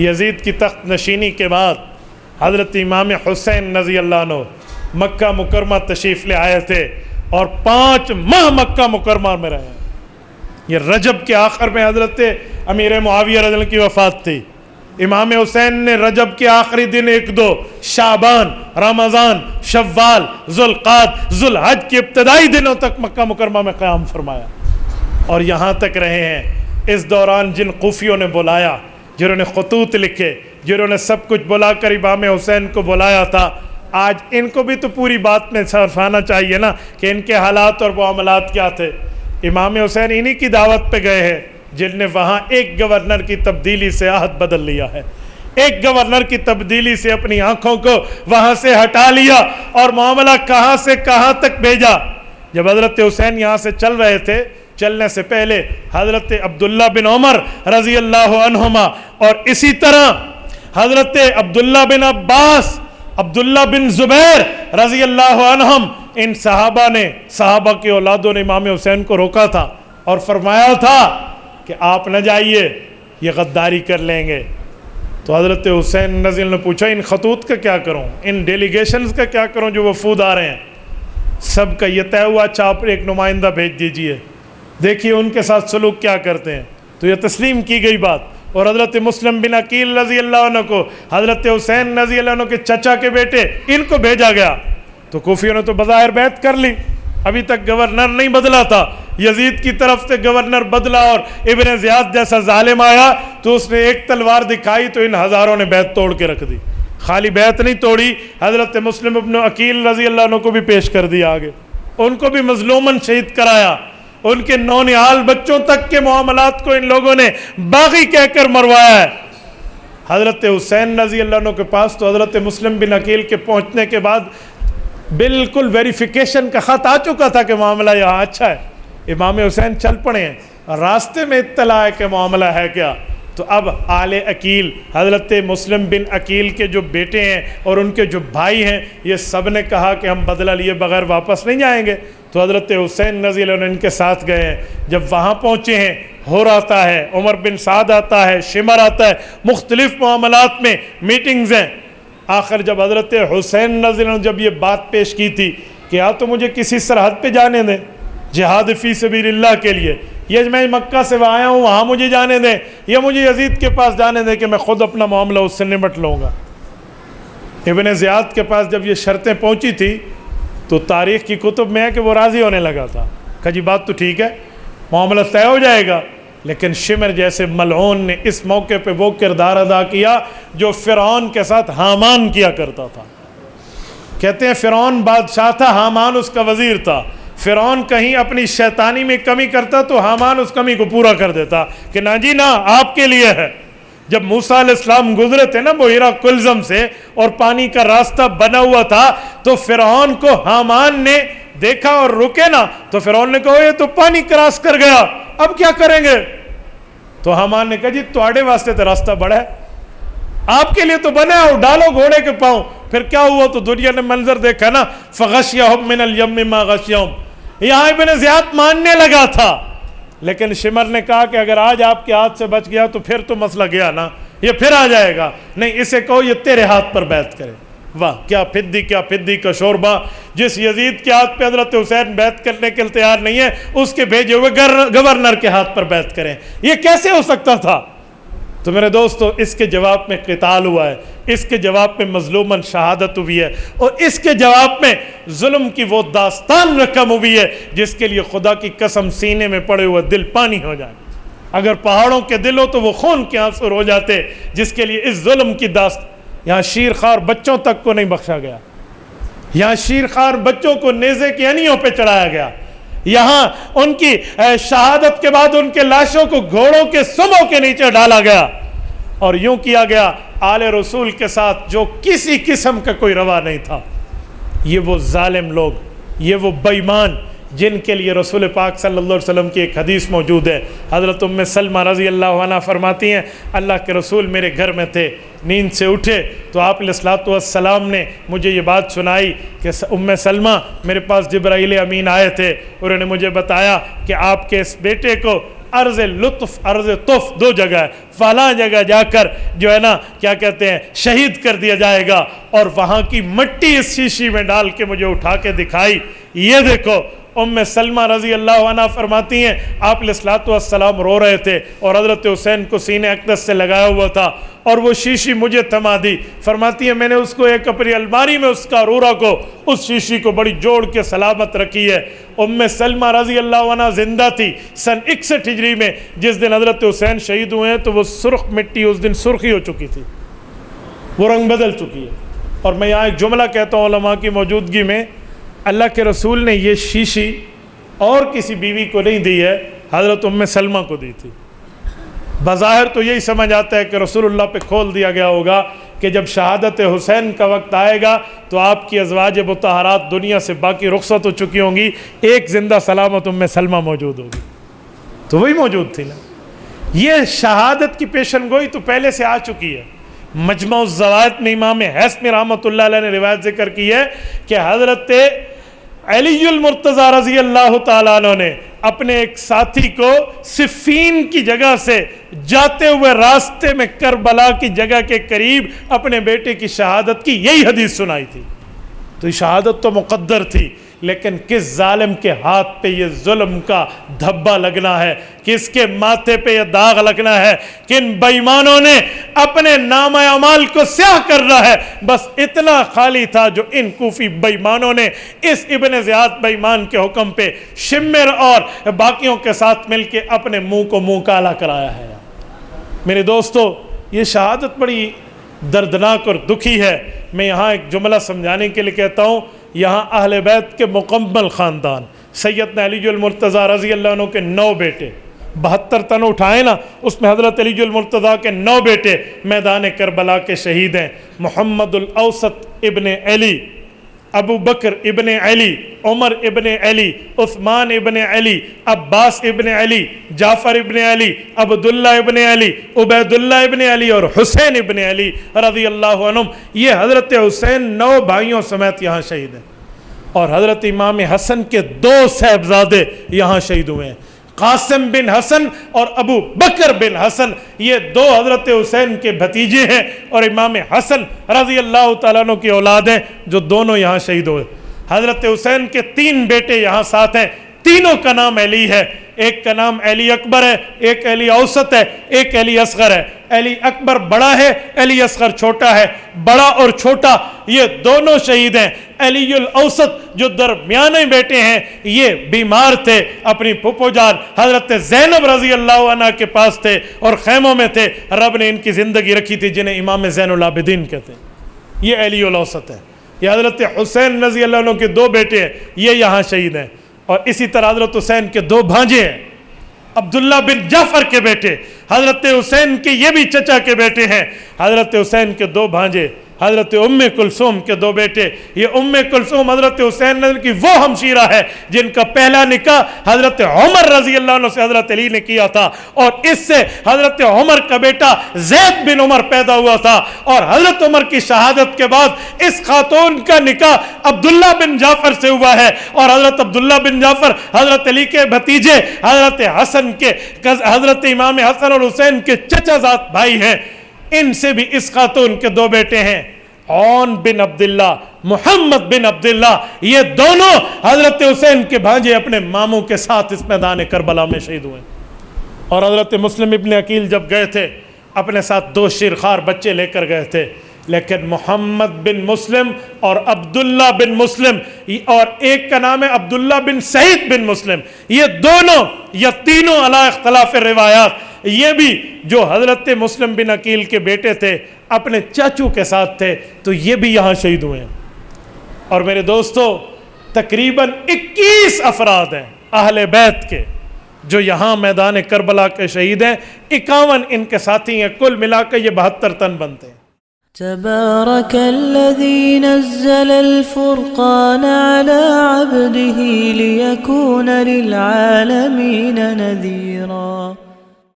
یزید کی تخت نشینی کے بعد حضرت امام حسین رضی اللہ عنہ مکہ مکرمہ تشریف لے آئے تھے اور 5 ماہ مکہ مکرمہ میں رہے. یہ رجب کے آخر میں حضرت امیر معاویہ رضی اللہ عنہ کی وفات تھی. امام حسین نے رجب کے آخری دن 1-2 شعبان، رمضان، شوال، ذوالقعدہ، ذوالحج کے ابتدائی دنوں تک مکہ مکرمہ میں قیام فرمایا اور یہاں تک رہے ہیں. اس دوران جن خوفیوں نے بلایا، جنہوں نے خطوط لکھے، جنہوں نے سب کچھ بلا کر امام حسین کو بلایا تھا، آج ان کو بھی تو پوری بات میں صرفانا چاہیے نا کہ ان کے حالات اور معاملات کیا تھے. امام حسین انہی کی دعوت پہ گئے ہیں جن نے وہاں ایک گورنر کی تبدیلی سے عہد بدل لیا ہے. ایک گورنر کی تبدیلی سے اپنی آنکھوں کو وہاں سے ہٹا لیا اور معاملہ کہاں سے کہاں تک بھیجا. جب حضرت حسین یہاں سے چل رہے تھے، چلنے سے پہلے حضرت عبداللہ بن عمر رضی اللہ عنہما اور اسی طرح حضرت عبداللہ بن عباس، عبداللہ بن زبیر رضی اللہ عنہم، ان صحابہ کی اولادوں نے امام حسین کو روکا تھا اور فرمایا تھا کہ آپ نہ جائیے، یہ غداری کر لیں گے. تو حضرت حسین رضی اللہ عنہ نے پوچھا ان خطوط کا کیا کروں، ان ڈیلیگیشنز کا کیا کروں جو وفود آ رہے ہیں. سب کا یہ طے ہوا، اچھا آپ ایک نمائندہ بھیج دیجئے، دیکھیے ان کے ساتھ سلوک کیا کرتے ہیں. تو یہ تسلیم کی گئی بات. اور حضرت مسلم بن عقیل رضی اللہ عنہ کو حضرت حسین رضی اللہ عنہ کے چچا کے بیٹے ان کو بھیجا گیا. تو کوفیوں نے تو بظاہر بیعت کر لی، ابھی تک گورنر نہیں بدلا تھا. یزید کی طرف سے گورنر بدلا اور ابن زیاد جیسا ظالم آیا تو اس نے ایک تلوار دکھائی تو ان ہزاروں نے بیعت توڑ کے رکھ دی. خالی بیعت نہیں توڑی، حضرت مسلم ابن عقیل رضی اللہ عنہ کو بھی پیش کر دیا آگے، ان کو بھی مظلوماً شہید کرایا. ان کے نونہال بچوں تک کے معاملات کو ان لوگوں نے باغی کہہ کر مروایا ہے. حضرت حسین رضی اللہ عنہ کے پاس تو حضرت مسلم بن عقیل کے پہنچنے کے بعد بالکل ویریفیکیشن کا خط آ چکا تھا کہ معاملہ یہاں اچھا ہے. امام حسین چل پڑے ہیں، راستے میں اطلاع ہے کہ معاملہ ہے کیا. تو اب آل عقیل حضرت مسلم بن عقیل کے جو بیٹے ہیں اور ان کے جو بھائی ہیں، یہ سب نے کہا کہ ہم بدلہ لیے بغیر واپس نہیں جائیں گے. تو حضرت حسین رضی اللہ عنہ ان کے ساتھ گئے ہیں. جب وہاں پہنچے ہیں، ہور آتا ہے، عمر بن سعد آتا ہے، شمر آتا ہے، مختلف معاملات میں میٹنگز ہیں. آخر جب حضرت حسین رضی اللہ عنہ جب یہ بات پیش کی تھی کہ یا تو مجھے کسی سرحد پہ جانے دیں جہاد فی سبیل اللہ کے لیے، یہ میں مکہ سے آیا ہوں وہاں مجھے جانے دیں، یا مجھے یزید کے پاس جانے دیں کہ میں خود اپنا معاملہ اس سے نمٹ لوں گا. ابن زیاد کے پاس جب یہ شرطیں پہنچی تھی تو تاریخ کی کتب میں ہے کہ وہ راضی ہونے لگا تھا کہ جی بات تو ٹھیک ہے، معاملہ طے ہو جائے گا. لیکن شمر جیسے ملعون نے اس موقع پہ وہ کردار ادا کیا جو فرعون کے ساتھ حامان کیا کرتا تھا. کہتے ہیں فرعون بادشاہ تھا، حامان اس کا وزیر تھا. فرعون کہیں اپنی شیطانی میں کمی کرتا تو حامان اس کمی کو پورا کر دیتا کہ نہ جی نہ، آپ کے لیے ہے. جب موسیٰ علیہ السلام گزرے تھے نا بحیرہ کلزم سے اور پانی کا راستہ بنا ہوا تھا تو فرعون کو حامان نے دیکھا اور رکے نا تو فرعون نے کہا یہ تو پانی کراس کر گیا، اب کیا کریں گے. تو حامان نے کہا جی تواڈے واسطے تو راستہ بڑا ہے، آپ کے لیے تو بنا ہے، ڈالو گھوڑے کے پاؤں. پھر کیا ہوا تو دنیا نے منظر دیکھا نا، فغشیہم من الیم ما غشیہم. یہاں ابن زیاد ماننے لگا تھا، لیکن شمر نے کہا کہ اگر آج آپ کے ہاتھ سے بچ گیا تو پھر تو مسئلہ گیا نا، یہ پھر آ جائے گا. نہیں، اسے کہو یہ تیرے ہاتھ پر بیعت کرے. واہ کیا پھدی کا شوربہ. جس یزید کے ہاتھ پہ حضرت حسین بیعت کرنے کے لیے تیار نہیں ہے، اس کے بھیجے ہوئے گورنر کے ہاتھ پر بیعت کریں. یہ کیسے ہو سکتا تھا؟ تو میرے دوستو، اس کے جواب میں قتال ہوا ہے، اس کے جواب میں مظلوماً شہادت ہوئی ہے، اور اس کے جواب میں ظلم کی وہ داستان رقم ہوئی ہے جس کے لیے خدا کی قسم سینے میں پڑے ہوئے دل پانی ہو جائے. اگر پہاڑوں کے دل ہو تو وہ خون کے آنسو ہو جاتے. جس کے لیے اس ظلم کی داستان، یہاں شیر خوار بچوں تک کو نہیں بخشا گیا، یہاں شیر خوار بچوں کو نیزے کی انیوں پہ چڑھایا گیا، یہاں ان کی شہادت کے بعد ان کے لاشوں کو گھوڑوں کے سموں کے نیچے ڈالا گیا، اور یوں کیا گیا آل رسول کے ساتھ جو کسی قسم کا کوئی روا نہیں تھا. یہ وہ ظالم لوگ، یہ وہ بے ایمان جن کے لیے رسول پاک صلی اللہ علیہ وسلم کی ایک حدیث موجود ہے. حضرت ام سلمہ رضی اللہ عنہ فرماتی ہیں اللہ کے رسول میرے گھر میں تھے، نیند سے اٹھے تو آپ علیہ الصلوۃ والسلام نے مجھے یہ بات سنائی کہ ام سلمہ میرے پاس جبرائیل امین آئے تھے، انہوں نے مجھے بتایا کہ آپ کے اس بیٹے کو عرض لطف عرض طف دو جگہ ہے، فلاں جگہ جا کر جو ہے نا کیا کہتے ہیں شہید کر دیا جائے گا، اور وہاں کی مٹی اس شیشی میں ڈال کے مجھے اٹھا کے دکھائی، یہ دیکھو ام سلمہ رضی اللہ عنہ فرماتی ہیں آپ علیہ الصلوۃ والسلام رو رہے تھے اور حضرت حسین کو سینے اقدس سے لگایا ہوا تھا، اور وہ شیشی مجھے تھما دی، فرماتی ہے میں نے اس کو ایک اپنی الماری میں اس کا عرورہ کو اس شیشی کو بڑی جوڑ کے سلامت رکھی ہے۔ ام سلمہ رضی اللہ عنہ زندہ تھی سن 61 ہجری میں، جس دن حضرت حسین شہید ہوئے ہیں تو وہ سرخ مٹی اس دن سرخی ہو چکی تھی، وہ رنگ بدل چکی ہے۔ اور میں یہاں ایک جملہ کہتا ہوں علماء کی موجودگی میں، اللہ کے رسول نے یہ شیشی اور کسی بیوی کو نہیں دی ہے، حضرت ام سلمہ کو دی تھی۔ بظاہر تو یہی سمجھ آتا ہے کہ رسول اللہ پہ کھول دیا گیا ہوگا کہ جب شہادت حسین کا وقت آئے گا تو آپ کی ازواج مطہرات دنیا سے باقی رخصت ہو چکی ہوں گی، ایک زندہ سلامت ام سلمہ موجود ہوگی، تو وہی موجود تھی نا۔ یہ شہادت کی پیشن گوئی تو پہلے سے آ چکی ہے۔ مجمع الزوائد میں امام حیثمی رحمۃ اللہ علیہ نے روایت ذکر کی ہے کہ حضرت علی المرتضیٰ رضی اللہ تعالیٰ عنہ نے اپنے ایک ساتھی کو صفین کی جگہ سے جاتے ہوئے راستے میں کربلا کی جگہ کے قریب اپنے بیٹے کی شہادت کی یہی حدیث سنائی تھی۔ تو یہ شہادت تو مقدر تھی، لیکن کس ظالم کے ہاتھ پہ یہ ظلم کا دھبا لگنا ہے، کس کے ماتھے پہ یہ داغ لگنا ہے، کن بے ایمانوں نے اپنے نام اعمال کو سیاہ کرنا ہے۔ بس اتنا خالی تھا جو ان کوفی بے ایمانوں نے اس ابن زیاد بے ایمان کے حکم پہ شمر اور باقیوں کے ساتھ مل کے اپنے منہ کو منہ کالا کرایا ہے۔ میرے دوستو، یہ شہادت بڑی دردناک اور دکھی ہے۔ میں یہاں ایک جملہ سمجھانے کے لیے کہتا ہوں، یہاں اہل بیت کے مکمل خاندان، سیدنا علی المرتضیٰ رضی اللہ عنہ کے 9 بیٹے، 72 تن اٹھائے نا، اس میں حضرت علی المرتضیٰ کے 9 بیٹے میدان کربلا کے شہید ہیں۔ محمد الاوسط ابن علی، ابو بکر ابن علی، عمر ابن علی، عثمان ابن علی، عباس ابن علی، جعفر ابن علی، عبداللہ ابن علی، عبیداللہ ابن علی اور حسین ابن علی رضی اللہ عنہم۔ یہ حضرت حسین 9 بھائیوں سمیت یہاں شہید ہیں، اور حضرت امام حسن کے 2 صاحبزادے یہاں شہید ہوئے ہیں، قاسم بن حسن اور ابو بکر بن حسن۔ یہ 2 حضرت حسین کے بھتیجے ہیں اور امام حسن رضی اللہ تعالیٰ عنہ کی اولاد ہیں، جو دونوں یہاں شہید ہوئے۔ حضرت حسین کے 3 بیٹے یہاں ساتھ ہیں، تینوں کا نام علی ہے۔ ایک کا نام علی اکبر ہے، ایک علی اوسط ہے، ایک علی اصغر ہے۔ علی اکبر بڑا ہے، علی اصغر چھوٹا ہے۔ بڑا اور چھوٹا یہ دونوں شہید ہیں۔ علی الاوسط جو درمیانے بیٹے ہیں یہ بیمار تھے، اپنی پھپھو جان حضرت زینب رضی اللہ عنہ کے پاس تھے اور خیموں میں تھے، رب نے ان کی زندگی رکھی تھی، جنہیں امام زین العابدین کہتے ہیں۔ یہ علی الاوسط ہے۔ یہ حضرت حسین رضی اللہ عنہ کے 2 بیٹے ہیں، یہ یہاں شہید ہیں۔ اور اسی طرح حضرت حسین کے 2 بھانجے ہیں، عبداللہ بن جعفر کے بیٹے، حضرت حسین کے یہ بھی چچا کے بیٹے ہیں۔ حضرت حسین کے 2 بھانجے، حضرت ام کلثوم کے 2 بیٹے۔ یہ ام کلثوم حضرت حسین کی وہ ہمشیرہ ہے جن کا پہلا نکاح حضرت عمر رضی اللہ عنہ سے حضرت علی نے کیا تھا، اور اس سے حضرت عمر کا بیٹا زید بن عمر پیدا ہوا تھا، اور حضرت عمر کی شہادت کے بعد اس خاتون کا نکاح عبداللہ بن جعفر سے ہوا ہے، اور حضرت عبداللہ بن جعفر حضرت علی کے بھتیجے، حضرت حسن کے، حضرت امام حسن اور حسین کے چچا زاد بھائی ہیں۔ ان سے بھی اس خاتون کے 2 بیٹے ہیں، عون بن عبداللہ، محمد بن عبداللہ۔ یہ دونوں حضرت حسین کے بھانجے اپنے ماموں کے ساتھ اس میدان کربلا میں شہید ہوئے۔ اور حضرت مسلم ابن عقیل جب گئے تھے اپنے ساتھ 2 شیرخوار بچے لے کر گئے تھے، لیکن محمد بن مسلم اور عبداللہ بن مسلم، اور ایک کا نام ہے عبداللہ بن سعید بن مسلم، یہ دونوں یا تینوں علی اختلاف روایات، یہ بھی جو حضرت مسلم بن عقیل کے بیٹے تھے اپنے چاچو کے ساتھ تھے، تو یہ بھی یہاں شہید ہوئے ہیں۔ اور میرے دوستو، تقریباً 21 افراد ہیں اہل بیت کے جو یہاں میدان کربلا کے شہید ہیں، 51 ان کے ساتھی ہیں، کل ملا کے یہ 72 تن بنتے ہیں۔ تبارك الذي نزل الفرقان على عبده ليكون للعالمين نذيرا